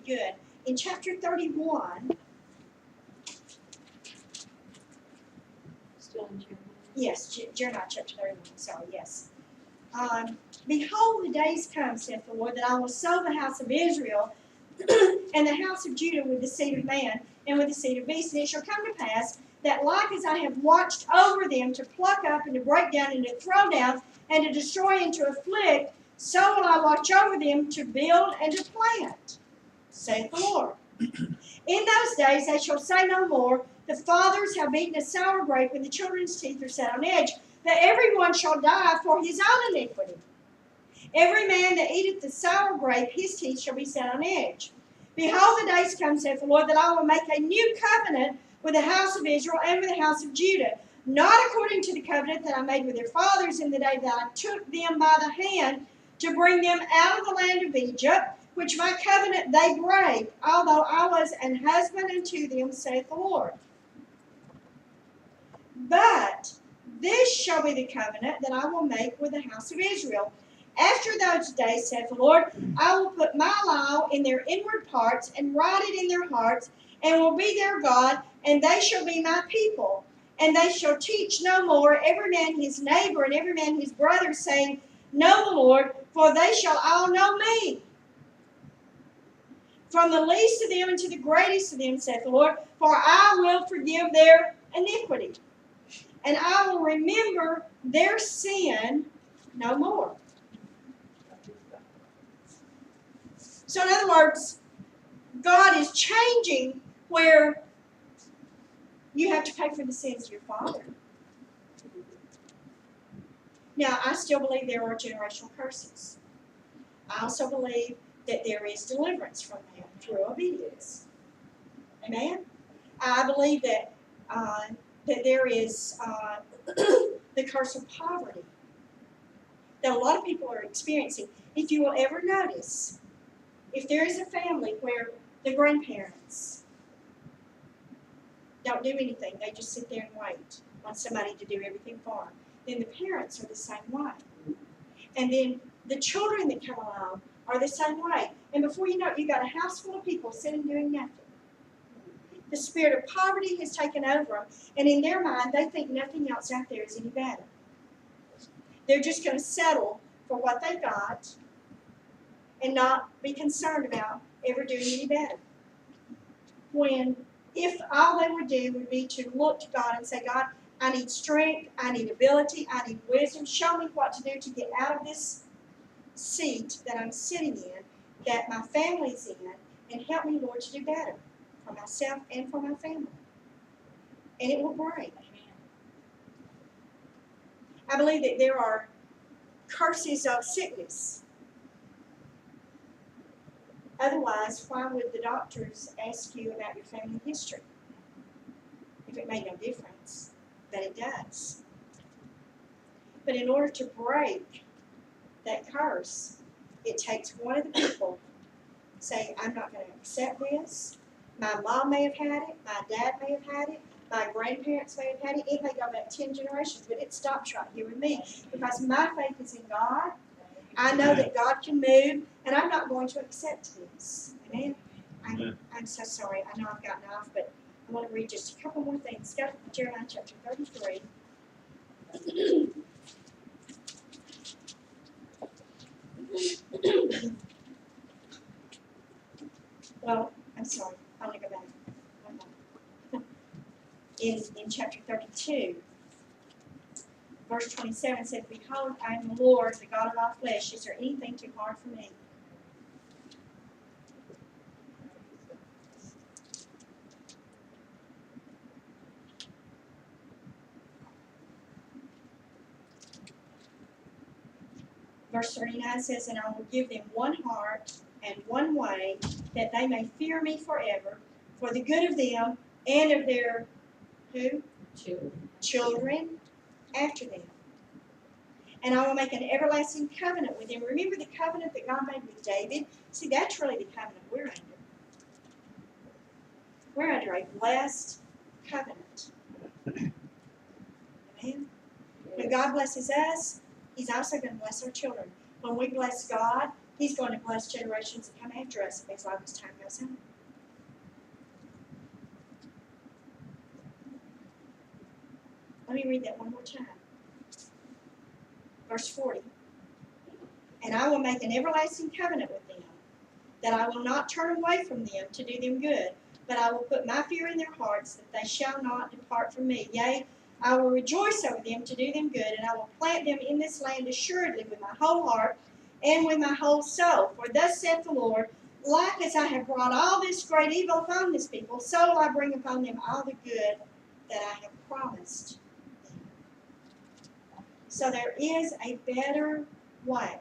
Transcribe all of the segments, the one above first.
good. In chapter 31, Still in Jeremiah. yes, Jeremiah chapter 31, sorry, yes. Behold, the days come, saith the Lord, that I will sow the house of Israel and the house of Judah with the seed of man and with the seed of beast. And it shall come to pass that like as I have watched over them to pluck up and to break down and to throw down and to destroy and to afflict, so will I watch over them to build and to plant, saith the Lord. In those days they shall say no more, the fathers have eaten a sour grape and the children's teeth are set on edge, that every one shall die for his own iniquity. Every man that eateth the sour grape, his teeth shall be set on edge. Behold, the days come, saith the Lord, that I will make a new covenant with the house of Israel and with the house of Judah, not according to the covenant that I made with their fathers in the day that I took them by the hand to bring them out of the land of Egypt, which my covenant they brake, although I was an husband unto them, saith the Lord. But this shall be the covenant that I will make with the house of Israel. After those days, saith the Lord, I will put my law in their inward parts and write it in their hearts, and will be their God, and they shall be my people. And they shall teach no more every man his neighbor and every man his brother, saying, Know the Lord, for they shall all know me. From the least of them unto the greatest of them, saith the Lord, for I will forgive their iniquity, and I will remember their sin no more. So in other words, God is changing where you have to pay for the sins of your father. Now, I still believe there are generational curses. I also believe that there is deliverance from that through obedience. Amen? I believe that that there is the curse of poverty that a lot of people are experiencing. If you will ever notice, if there is a family where the grandparents don't do anything, they just sit there and wait on somebody to do everything for them, then the parents are the same way. And then the children that come along are the same way. And before you know it, you've got a house full of people sitting doing nothing. The spirit of poverty has taken over them, and in their mind, they think nothing else out there is any better. They're just going to settle for what they've got and not be concerned about ever doing any better. When, if all they would do would be to look to God and say, God, I need strength, I need ability, I need wisdom. Show me what to do to get out of this seat that I'm sitting in, that my family's in, and help me, Lord, to do better for myself and for my family. And it will break. I believe that there are curses of sickness. Otherwise, why would the doctors ask you about your family history? If it made no difference, but it does. But in order to break that curse, it takes one of the people saying, I'm not going to accept this. My mom may have had it, my dad may have had it, my grandparents may have had it. It may go back 10 generations, but it stops right here with me because my faith is in God. I know that God can move, and I'm not going to accept this. Amen? I'm so sorry. I know I've gotten off, but I want to read just a couple more things. Go to Jeremiah chapter 33. Well, I'm sorry. I want to go back. In chapter 32, verse 27 said, Behold, I am the Lord, the God of all flesh. Is there anything too hard for me? Verse 39 says, And I will give them one heart and one way, that they may fear me forever, for the good of them and of their, who? Children after them. And I will make an everlasting covenant with them. Remember the covenant that God made with David? See, that's really the covenant we're under. We're under a blessed covenant. Amen? When God blesses us, He's also going to bless our children. When we bless God, He's going to bless generations that come after us as long as time goes on. Let me read that one more time. Verse 40. And I will make an everlasting covenant with them, that I will not turn away from them to do them good, but I will put my fear in their hearts, that they shall not depart from me. Yea, I will rejoice over them to do them good, and I will plant them in this land assuredly with my whole heart and with my whole soul. For thus saith the Lord, like as I have brought all this great evil upon this people, so will I bring upon them all the good that I have promised them. So there is a better way.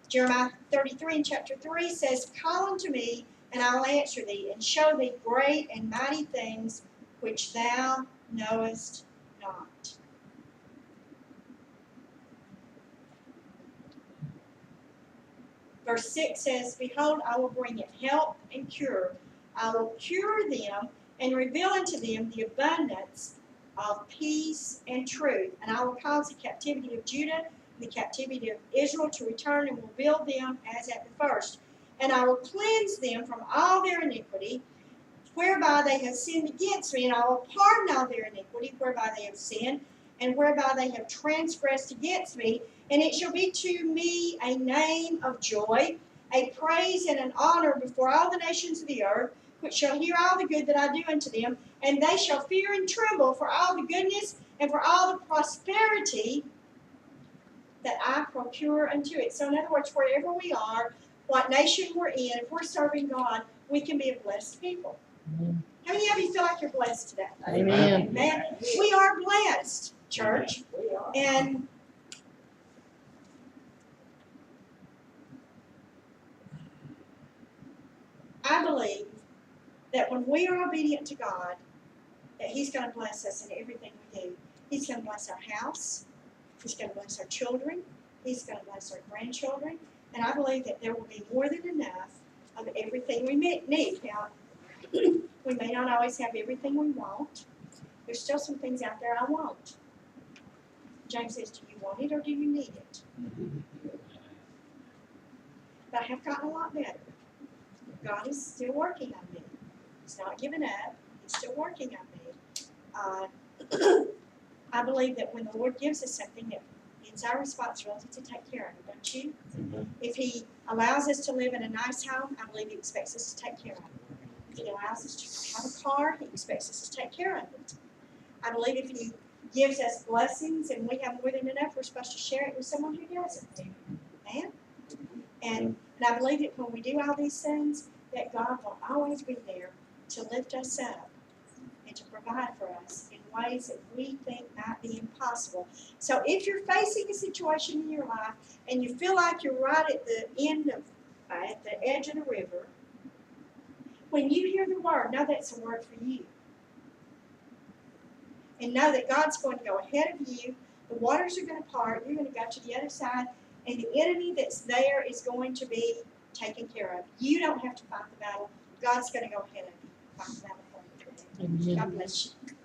Jeremiah 33 in chapter 3 says, Call unto me, and I will answer thee, and show thee great and mighty things which thou knowest not. Verse 6 says, Behold, I will bring it help and cure. I will cure them and reveal unto them the abundance of peace and truth. And I will cause the captivity of Judah and the captivity of Israel to return, and will build them as at the first. And I will cleanse them from all their iniquity, whereby they have sinned against me, and I will pardon all their iniquity, whereby they have sinned, and whereby they have transgressed against me. And it shall be to me a name of joy, a praise and an honor before all the nations of the earth, which shall hear all the good that I do unto them, and they shall fear and tremble for all the goodness and for all the prosperity that I procure unto it. So in other words, wherever we are, what nation we're in, if we're serving God, we can be a blessed people. Amen. How many of you feel like you're blessed today? Amen. Amen. We are blessed, church. And I believe that when we are obedient to God, that He's going to bless us in everything we do. He's going to bless our house. He's going to bless our children. He's going to bless our grandchildren. And I believe that there will be more than enough of everything we need. Now, we may not always have everything we want. There's still some things out there I want. James says, do you want it or do you need it? But I have gotten a lot better. God is still working on me. He's not giving up. He's still working on me. I believe that when the Lord gives us something, that it's our responsibility to take care of it, don't you? Mm-hmm. If He allows us to live in a nice home, I believe He expects us to take care of it. If He allows us to have a car, He expects us to take care of it. I believe if He gives us blessings and we have more than enough, we're supposed to share it with someone who doesn't. Amen? And I believe that when we do all these things, that God will always be there to lift us up and to provide for us in ways that we think might be impossible. So if you're facing a situation in your life and you feel like you're right at the end of, at the edge of the river, when you hear the word, know that's a word for you. And know that God's going to go ahead of you. The waters are going to part. You're going to go to the other side. And the enemy that's there is going to be taken care of. You don't have to fight the battle. God's going to go ahead of you. Fight the battle for you. Amen. God bless you.